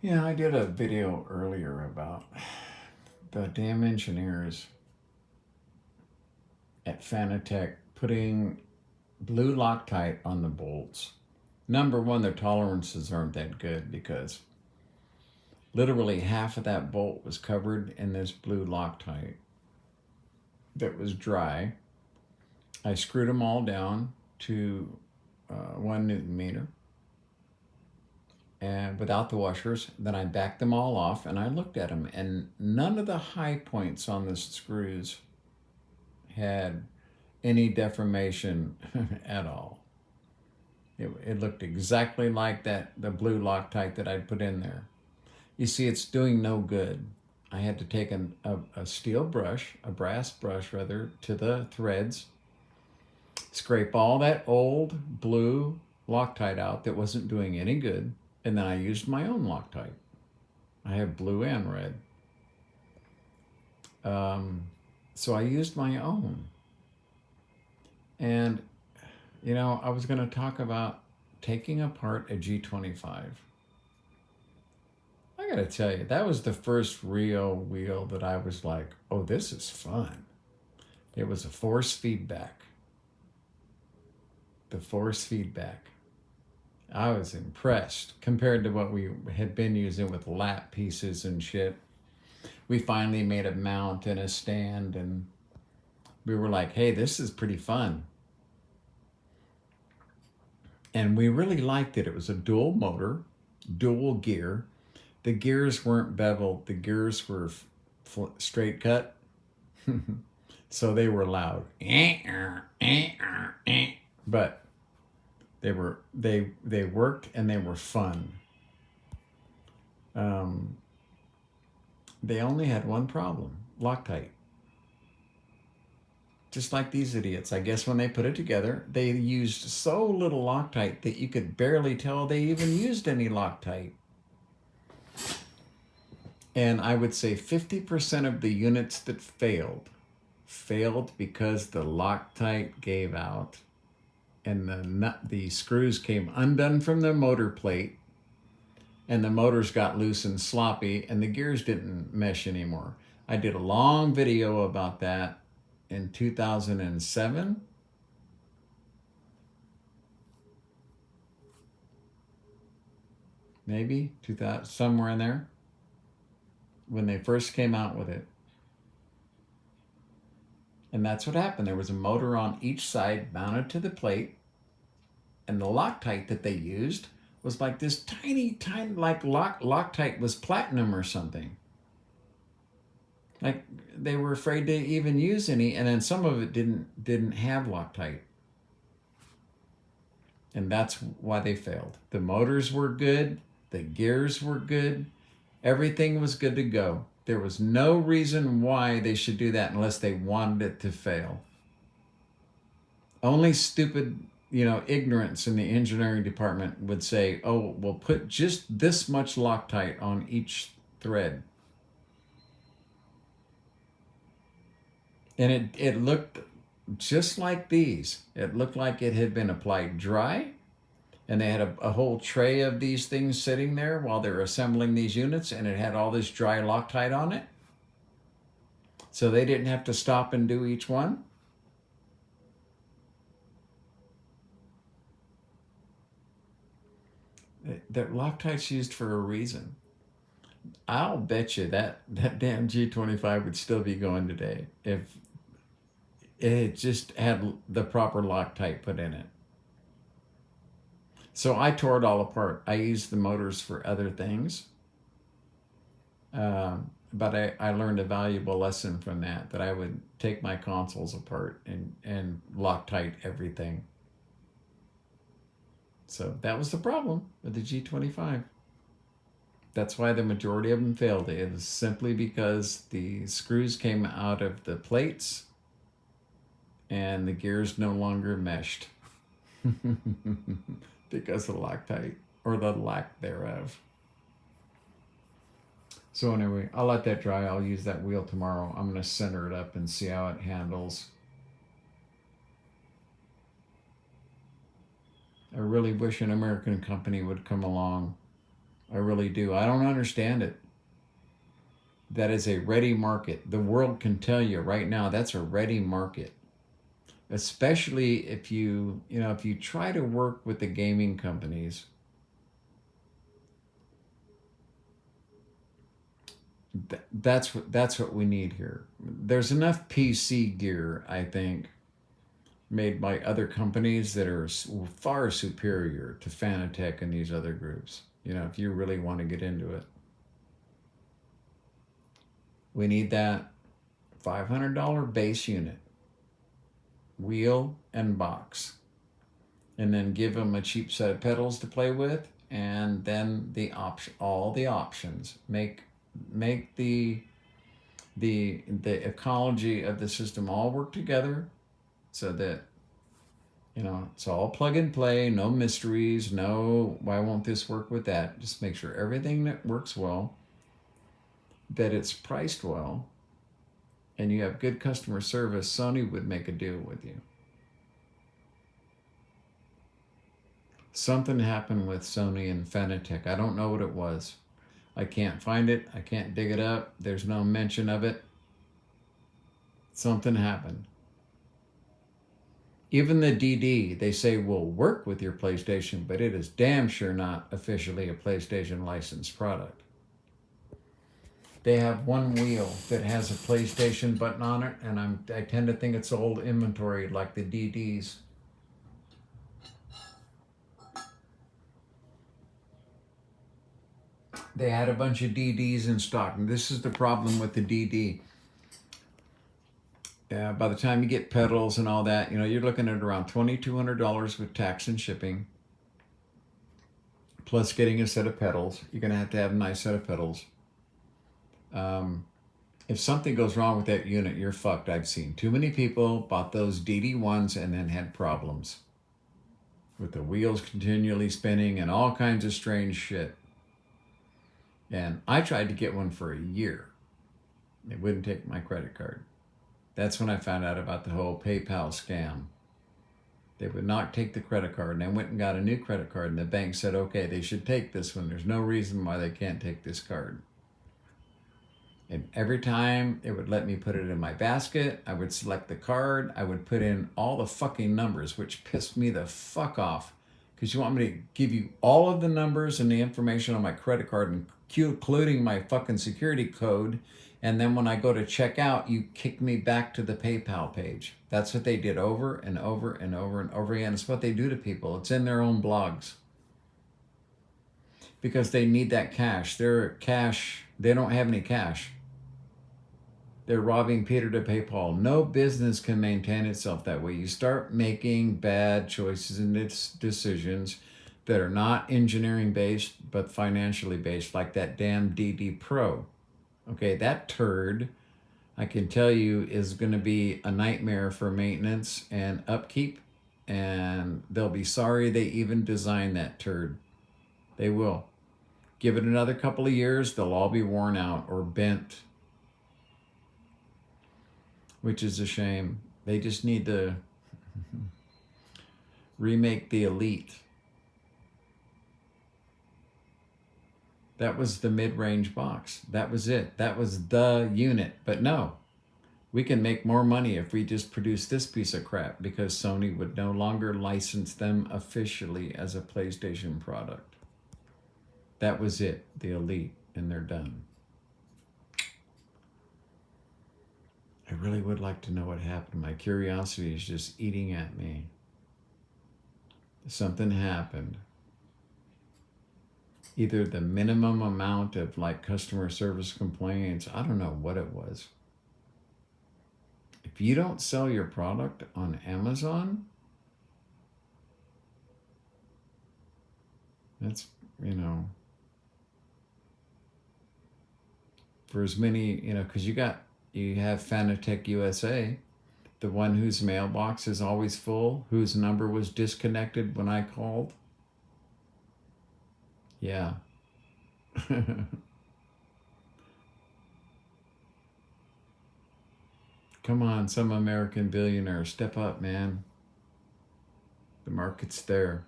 Yeah, I did a video earlier about the damn engineers at Fanatec putting blue Loctite on the bolts. Number one, their tolerances aren't that good because literally half of that bolt was covered in this blue Loctite that was dry. I screwed them all down to 1 Newton meter and without the washers. Then I backed them all off and I looked at them, and none of the high points on the screws had any deformation at all. It looked exactly like the blue Loctite that I'd put in there. You see, it's doing no good. I had to take a steel brush, a brass brush rather, to the threads, scrape all that old blue Loctite out that wasn't doing any good, and then I used my own Loctite. I have blue and red. So I used my own. And, I was going to talk about taking apart a G25. I got to tell you, that was the first real wheel that I was like, oh, this is fun. It was a force feedback. The force feedback. I was impressed compared to what we had been using with lap pieces and shit. We finally made a mount and a stand, and we were like, hey, this is pretty fun. And we really liked it. It was a dual motor, dual gear. The gears weren't beveled, the gears were straight cut. So they were loud. But they worked and they were fun. They only had one problem: Loctite. Just like these idiots. I guess when they put it together, they used so little Loctite that you could barely tell they even used any Loctite. And I would say 50% of the units that failed because the Loctite gave out and the screws came undone from the motor plate, and the motors got loose and sloppy, and the gears didn't mesh anymore. I did a long video about that in 2007. Maybe 2000, somewhere in there, when they first came out with it. And that's what happened. There was a motor on each side mounted to the plate, and the Loctite that they used was like this tiny, like Loctite was platinum or something. Like they were afraid to even use any, and then some of it didn't have Loctite. And that's why they failed. The motors were good, the gears were good, everything was good to go. There was no reason why they should do that unless they wanted it to fail. Only stupid, ignorance in the engineering department would say, oh, we'll put just this much Loctite on each thread. And it looked just like these. It looked like it had been applied dry, and they had a whole tray of these things sitting there while they were assembling these units, and it had all this dry Loctite on it. So they didn't have to stop and do each one. That Loctite's used for a reason. I'll bet you that damn G25 would still be going today if it just had the proper Loctite put in it. So I tore it all apart. I used the motors for other things. But I learned a valuable lesson from that I would take my consoles apart and Loctite everything. So that was the problem with the G25. That's why the majority of them failed. It was simply because the screws came out of the plates and the gears no longer meshed because of Loctite, or the lack thereof. So anyway, I'll let that dry. I'll use that wheel tomorrow. I'm going to center it up and see how it handles. I really wish an American company would come along I really do. I don't understand it. That is a ready market. The world can tell you right now that's a ready market. Especially if if you try to work with the gaming companies, that's what we need here. There's enough PC gear, I think, made by other companies that are far superior to Fanatec and these other groups. If you really want to get into it, we need that $500 base unit, wheel and box, and then give them a cheap set of pedals to play with, and then all the options make the ecology of the system all work together, so that it's all plug and play, no mysteries, no why won't this work with that. Just make sure everything that works well, that it's priced well, and you have good customer service. Sony would make a deal with you. Something happened with Sony and Fanatec. I don't know what it was. I can't find it. I can't dig it up. There's no mention of it. Something happened. Even the DD, they say will work with your PlayStation, but it is damn sure not officially a PlayStation licensed product. They have one wheel that has a PlayStation button on it, and I tend to think it's old inventory like the DDs. They had a bunch of DDs in stock, and this is the problem with the DD. By the time you get pedals and all that, you're looking at around $2,200 with tax and shipping, plus getting a set of pedals. You're going to have a nice set of pedals. If something goes wrong with that unit, you're fucked. I've seen too many people bought those DD1s and then had problems with the wheels continually spinning and all kinds of strange shit. And I tried to get one for a year. It wouldn't take my credit card. That's when I found out about the whole PayPal scam. They would not take the credit card, and I went and got a new credit card, and the bank said, okay, they should take this one. There's no reason why they can't take this card. And every time it would let me put it in my basket, I would select the card, I would put in all the fucking numbers, which pissed me the fuck off. Because you want me to give you all of the numbers and the information on my credit card, including my fucking security code, and then when I go to check out, you kick me back to the PayPal page. That's what they did over and over and over and over again. It's what they do to people. It's in their own blogs. Because they need that cash. They don't have any cash. They're robbing Peter to pay Paul. No business can maintain itself that way. You start making bad choices and decisions that are not engineering based, but financially based, like that damn DD Pro. Okay, that turd, I can tell you, is going to be a nightmare for maintenance and upkeep, and they'll be sorry they even designed that turd. They will. Give it another couple of years, they'll all be worn out or bent, which is a shame. They just need to remake the Elite. That was the mid-range box. That was it. That was the unit. But no, we can make more money if we just produce this piece of crap, because Sony would no longer license them officially as a PlayStation product. That was it, the Elite, and they're done. I really would like to know what happened. My curiosity is just eating at me. Something happened. Either the minimum amount of customer service complaints, I don't know what it was. If you don't sell your product on Amazon, that's, for as many, because you have Fanatec USA, the one whose mailbox is always full, whose number was disconnected when I called. Yeah. Come on, some American billionaire, step up, man. The market's there.